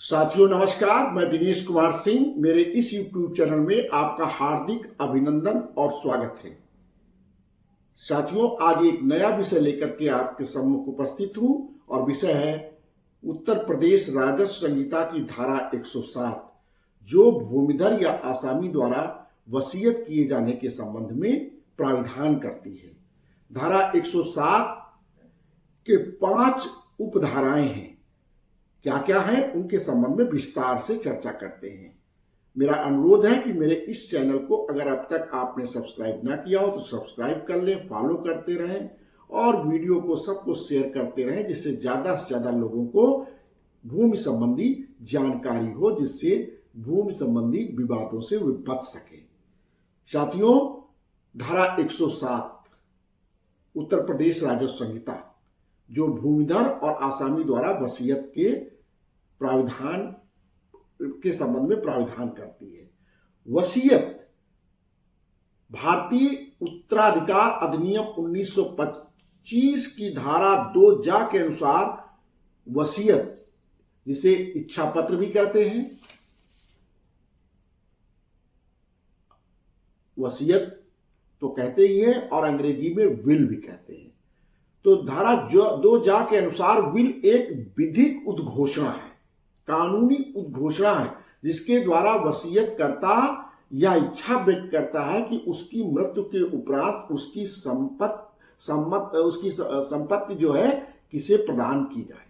साथियों नमस्कार, मैं दिनेश कुमार सिंह। मेरे इस YouTube चैनल में आपका हार्दिक अभिनंदन और स्वागत है। साथियों, आज एक नया विषय लेकर के आपके सम्मुख उपस्थित हूं और विषय है उत्तर प्रदेश राजस्व संहिता की धारा 107 जो भूमिधर या आसामी द्वारा वसीयत किए जाने के संबंध में प्राविधान करती है। धारा 107 के 5 उपधाराएं हैं। क्या क्या है उनके संबंध में विस्तार से चर्चा करते हैं। मेरा अनुरोध है कि मेरे इस चैनल को अगर अब तक आपने सब्सक्राइब ना किया हो तो सब्सक्राइब कर लें, फॉलो करते रहें और वीडियो को सबको शेयर करते रहें, जिससे ज्यादा से ज्यादा लोगों को भूमि संबंधी जानकारी हो, जिससे भूमि संबंधी विवादों से वे बच सके। साथियों, धारा 107 उत्तर प्रदेश राजस्व संहिता जो भूमिधर और आसामी द्वारा वसीयत के प्राविधान के संबंध में प्राविधान करती है। वसीयत भारतीय उत्तराधिकार अधिनियम 1925 की धारा 2 के अनुसार वसीयत, जिसे इच्छा पत्र भी कहते हैं, वसीयत तो कहते ही है और अंग्रेजी में विल भी कहते हैं। तो धारा 2 के अनुसार विल एक विधिक उद्घोषणा है, कानूनी उद्घोषणा है, जिसके द्वारा वसीयत करता या इच्छा व्यक्त करता है कि उसकी मृत्यु के उपरांत उसकी संपत्ति जो है किसे प्रदान की जाए।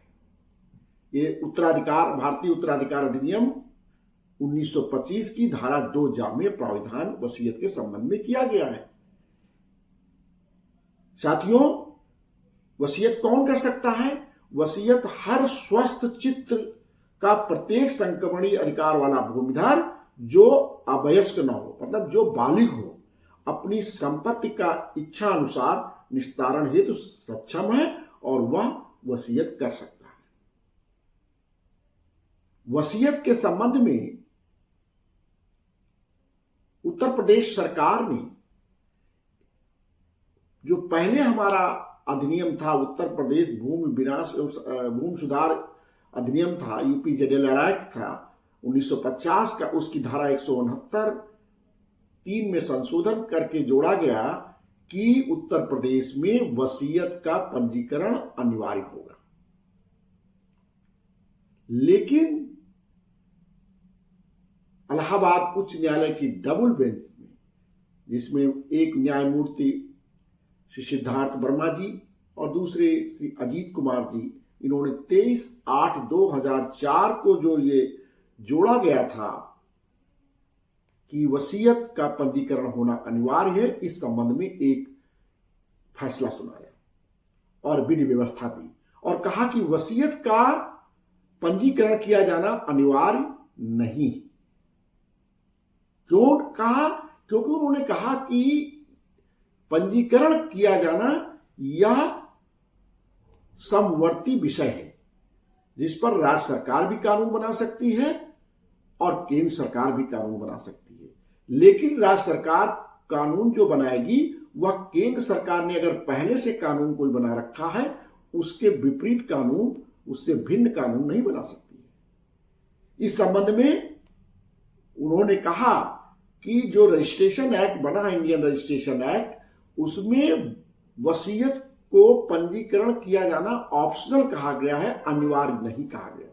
ये भारतीय उत्तराधिकार अधिनियम 1925 की धारा 2 में प्राविधान वसीयत के संबंध में किया गया है। साथियों, वसीयत कौन कर सकता है? वसीयत हर स्वस्थ चित्त का प्रत्येक संक्रमणीय अधिकार वाला भूमिधर जो अवयस्क न हो, मतलब जो बालिग हो, अपनी संपत्ति का इच्छा अनुसार निस्तारण हेतु सक्षम है और वह वसीयत कर सकता है। वसीयत के संबंध में उत्तर प्रदेश सरकार ने जो पहले हमारा अधिनियम था, उत्तर प्रदेश भूमि सुधार अधिनियम था, यूपीजेडएलआर एक्ट था 1950 का, उसकी धारा 169(3) में संशोधन करके जोड़ा गया कि उत्तर प्रदेश में वसीयत का पंजीकरण अनिवार्य होगा। लेकिन इलाहाबाद उच्च न्यायालय की डबल बेंच में, जिसमें एक न्यायमूर्ति श्री सिद्धार्थ वर्मा जी और दूसरे श्री अजीत कुमार जी, इन्होंने 23/8/2004 को जो ये जोड़ा गया था कि वसीयत का पंजीकरण होना अनिवार्य है, इस संबंध में एक फैसला सुनाया और विधि व्यवस्था दी और कहा कि वसीयत का पंजीकरण किया जाना अनिवार्य नहीं। क्यों कहा? क्योंकि उन्होंने कहा कि पंजीकरण किया जाना यह समवर्ती विषय है, जिस पर राज्य सरकार भी कानून बना सकती है और केंद्र सरकार भी कानून बना सकती है। लेकिन राज्य सरकार कानून जो बनाएगी वह केंद्र सरकार ने अगर पहले से कानून कोई बना रखा है, उसके विपरीत कानून, उससे भिन्न कानून नहीं बना सकती है। इस संबंध में उन्होंने कहा कि जो रजिस्ट्रेशन एक्ट बना है, इंडियन रजिस्ट्रेशन एक्ट, उसमें वसीयत को पंजीकरण किया जाना ऑप्शनल कहा गया है, अनिवार्य नहीं कहा गया।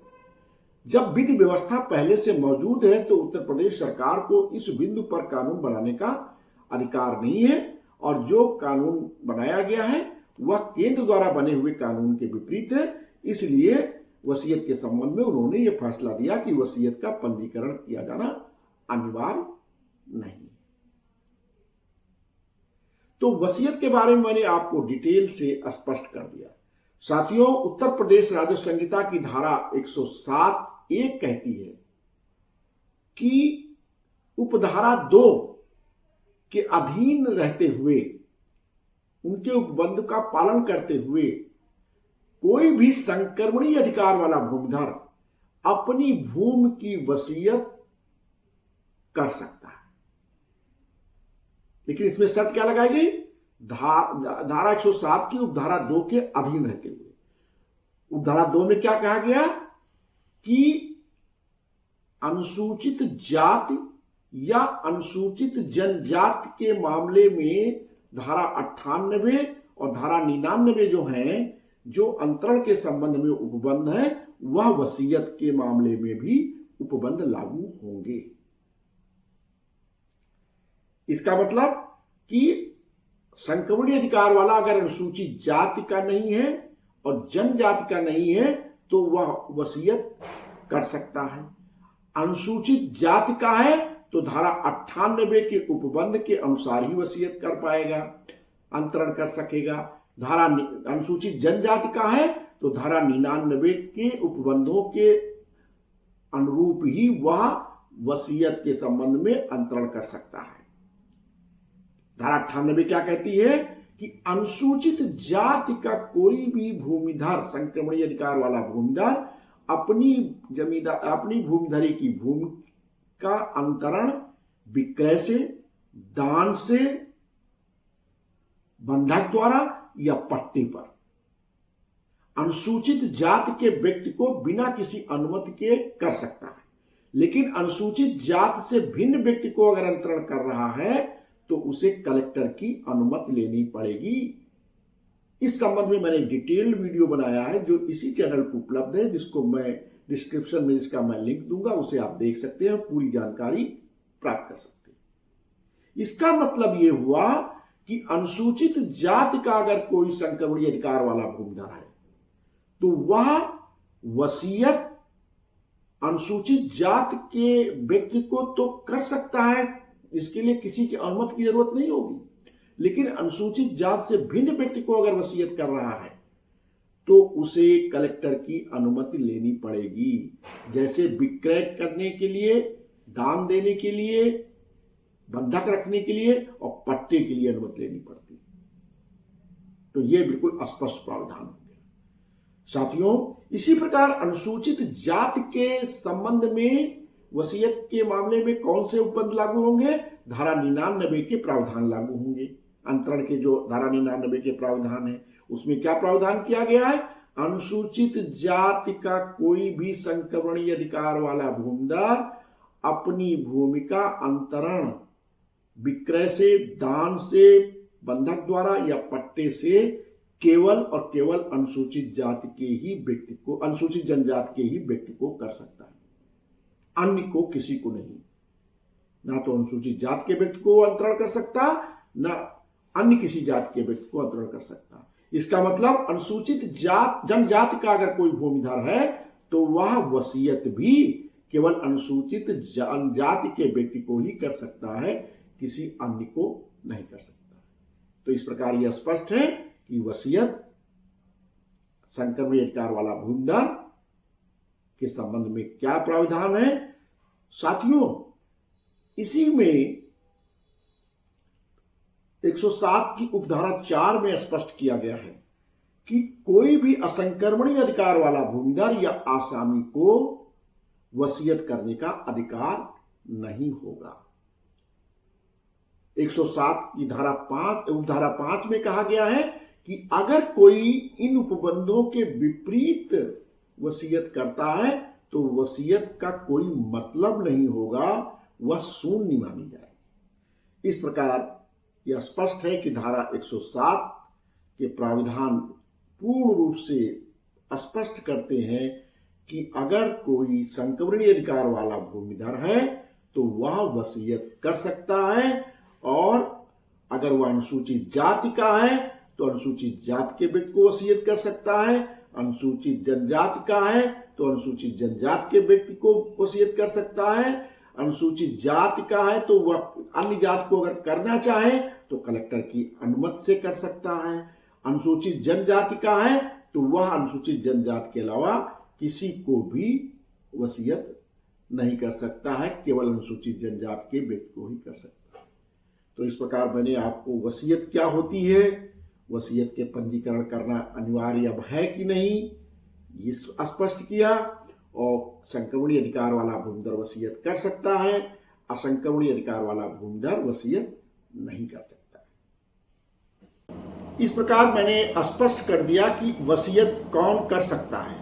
जब विधि व्यवस्था पहले से मौजूद है तो उत्तर प्रदेश सरकार को इस बिंदु पर कानून बनाने का अधिकार नहीं है और जो कानून बनाया गया है वह केंद्र द्वारा बने हुए कानून के विपरीत है। इसलिए वसीयत के संबंध में उन्होंने यह फैसला दिया कि वसीयत का पंजीकरण किया जाना अनिवार्य नहीं। तो वसीयत के बारे में मैंने आपको डिटेल से स्पष्ट कर दिया। साथियों, उत्तर प्रदेश राजस्व संहिता की धारा 107(1) कहती है कि उपधारा 2 के अधीन रहते हुए, उनके उपबंध का पालन करते हुए कोई भी संक्रमणीय अधिकार वाला भूमिधर अपनी भूमि की वसीयत कर सकता है। लेकिन इसमें शर्त क्या लगाई गई? धारा 107 की उपधारा 2 के अधीन रहते हुए। उपधारा 2 में क्या कहा गया कि अनुसूचित जाति या अनुसूचित जनजाति के मामले में धारा 98 और धारा 99 जो हैं, जो अंतरण के संबंध में उपबंध है, वह वसीयत के मामले में भी उपबंध लागू होंगे। इसका मतलब कि संक्रमणीय अधिकार वाला अगर अनुसूचित जाति का नहीं है और जनजाति का नहीं है तो वह वसीयत कर सकता है। अनुसूचित जाति का है तो धारा 98 के उपबंध के अनुसार ही वसीयत कर पाएगा, अंतरण कर सकेगा। धारा अनुसूचित जनजाति का है तो धारा 99 के उपबंधों के अनुरूप ही वह वसीयत के संबंध में अंतरण कर सकता है। धारा 98 क्या कहती है कि अनुसूचित जाति का कोई भी भूमिधर, संक्रमणीय अधिकार वाला भूमिधर अपनी भूमिधरी की भूमि का अंतरण विक्रय से, दान से, बंधक द्वारा या पट्टे पर अनुसूचित जाति के व्यक्ति को बिना किसी अनुमति के कर सकता है। लेकिन अनुसूचित जाति से भिन्न व्यक्ति को अगर अंतरण कर रहा है तो उसे कलेक्टर की अनुमति लेनी पड़ेगी। इस संबंध में मैंने डिटेल्ड वीडियो बनाया है जो इसी चैनल पर उपलब्ध है, जिसको मैं डिस्क्रिप्शन में इसका मैं लिंक दूंगा, उसे आप देख सकते हैं, पूरी जानकारी प्राप्त कर सकते हैं। इसका मतलब यह हुआ कि अनुसूचित जाति का अगर कोई संक्रमणीय अधिकार वाला भूमिधर है तो वह वसीयत अनुसूचित जाति के व्यक्ति को तो कर सकता है, इसके लिए किसी की अनुमति की जरूरत नहीं होगी। लेकिन अनुसूचित जाति से भिन्न व्यक्ति को अगर वसीयत कर रहा है तो उसे कलेक्टर की अनुमति लेनी पड़ेगी। जैसे विक्रय करने के लिए, दान देने के लिए, बंधक रखने के लिए और पट्टे के लिए अनुमति लेनी पड़ती है। तो यह बिल्कुल स्पष्ट प्रावधान हो गया। साथियों, इसी प्रकार अनुसूचित जाति के संबंध में वसीयत के मामले में कौन से उपबंध लागू होंगे? धारा 99 के प्रावधान लागू होंगे। अंतरण के जो धारा 99 के प्रावधान है उसमें क्या प्रावधान किया गया है? अनुसूचित जाति का कोई भी संक्रमणीय अधिकार वाला भूमिधर अपनी भूमि का अंतरण विक्रय से, दान से, बंधक द्वारा या पट्टे से केवल और केवल अनुसूचित जाति के ही व्यक्ति को, अनुसूचित जनजाति के ही व्यक्ति को कर सकता है, अन्य को किसी को नहीं। ना तो अनुसूचित जाति के व्यक्ति को अंतरण कर सकता, ना अन्य किसी जाति के व्यक्ति को अंतरण कर सकता। इसका मतलब अनुसूचित जनजाति का अगर कोई भूमिधर है तो वह वसीयत भी केवल अनुसूचित जनजाति के व्यक्ति को ही कर सकता है, किसी अन्य को नहीं कर सकता। तो इस प्रकार यह स्पष्ट है कि वसीयत संक्रमणीय अधिकार वाला भूमिधर के संबंध में क्या प्रावधान है। साथियों, इसी में 107 की उपधारा 4 में स्पष्ट किया गया है कि कोई भी असंक्रमणीय अधिकार वाला भूमिधर या आसामी को वसीयत करने का अधिकार नहीं होगा। 107 की उपधारा 5 में कहा गया है कि अगर कोई इन उपबंधों के विपरीत वसीयत करता है तो वसीयत का कोई मतलब नहीं होगा, वह शून्य मानी जाएगी। इस प्रकार यह स्पष्ट है कि धारा 107 के प्राविधान पूर्ण रूप से स्पष्ट करते हैं कि अगर कोई संक्रमणीय अधिकार वाला भूमिधर है तो वह वसीयत कर सकता है, और अगर वह अनुसूचित जाति का है तो अनुसूचित जाति के व्यक्ति को वसीयत कर सकता है, अनुसूचित जनजाति का है तो अनुसूचित जनजाति के व्यक्ति को वसीयत कर सकता है, अनुसूचित जाति का है तो वह अन्य जाति को अगर करना चाहे तो कलेक्टर की अनुमति से कर सकता है, अनुसूचित जनजाति का है तो वह अनुसूचित जनजाति के अलावा किसी को भी वसीयत नहीं कर सकता है, केवल अनुसूचित जनजाति के व्यक्ति को ही कर सकता है। तो इस प्रकार मैंने आपको वसीयत क्या होती है, वसीयत के पंजीकरण करना अनिवार्य अब है कि नहीं, ये स्पष्ट किया। और संक्रमणीय अधिकार वाला भूमिधर वसीयत कर सकता है, असंक्रमणीय अधिकार वाला भूमिधर वसीयत नहीं कर सकता। इस प्रकार मैंने स्पष्ट कर दिया कि वसीयत कौन कर सकता है,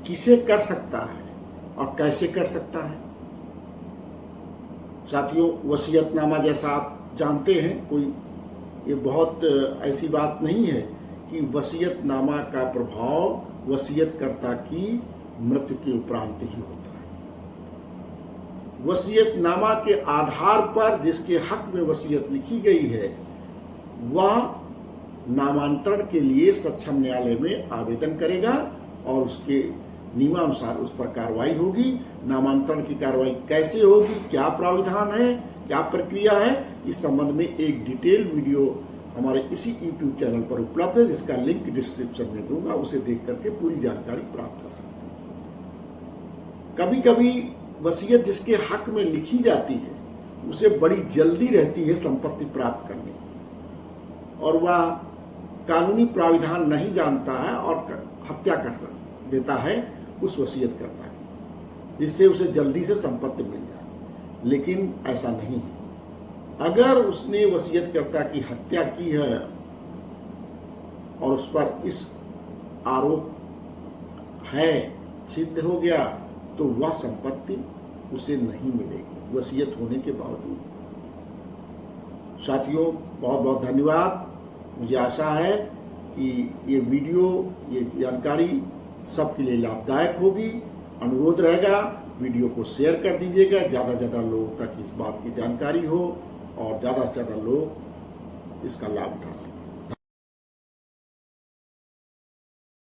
किसे कर सकता है और कैसे कर सकता है। साथियों, वसीयतनामा जैसा आप जानते हैं, कोई ये बहुत ऐसी बात नहीं है कि वसीयतनामा का प्रभाव वसीयतकर्ता की मृत्यु के उपरांत ही होता है। वसीयतनामा के आधार पर जिसके हक में वसीयत लिखी गई है वह नामांतरण के लिए सक्षम न्यायालय में आवेदन करेगा और उसके नियमानुसार उस पर कार्रवाई होगी। नामांतरण की कार्रवाई कैसे होगी, क्या प्राविधान है, क्या प्रक्रिया है, इस संबंध में एक डिटेल वीडियो हमारे इसी YouTube चैनल पर उपलब्ध है, जिसका लिंक डिस्क्रिप्शन में दूंगा। उसे देख करके पूरी जानकारी प्राप्त कर सकते हैं। कभी कभी वसीयत जिसके हक में लिखी जाती है उसे बड़ी जल्दी रहती है संपत्ति प्राप्त करने की, और वह कानूनी प्राविधान नहीं जानता है और हत्या कर देता है उस वसीयतकर्ता की, जिससे उसे जल्दी से संपत्ति मिल जाए। लेकिन ऐसा नहीं है। अगर उसने वसीयतकर्ता की हत्या की है और उस पर इस आरोप है, सिद्ध हो गया, तो वह संपत्ति उसे नहीं मिलेगी वसीयत होने के बावजूद। साथियों, बहुत बहुत धन्यवाद। मुझे आशा है कि ये वीडियो, ये जानकारी सबके लिए लाभदायक होगी। अनुरोध रहेगा वीडियो को शेयर कर दीजिएगा, ज़्यादा से ज़्यादा लोगों तक इस बात की जानकारी हो और ज़्यादा से ज़्यादा लोग इसका लाभ उठा सकें।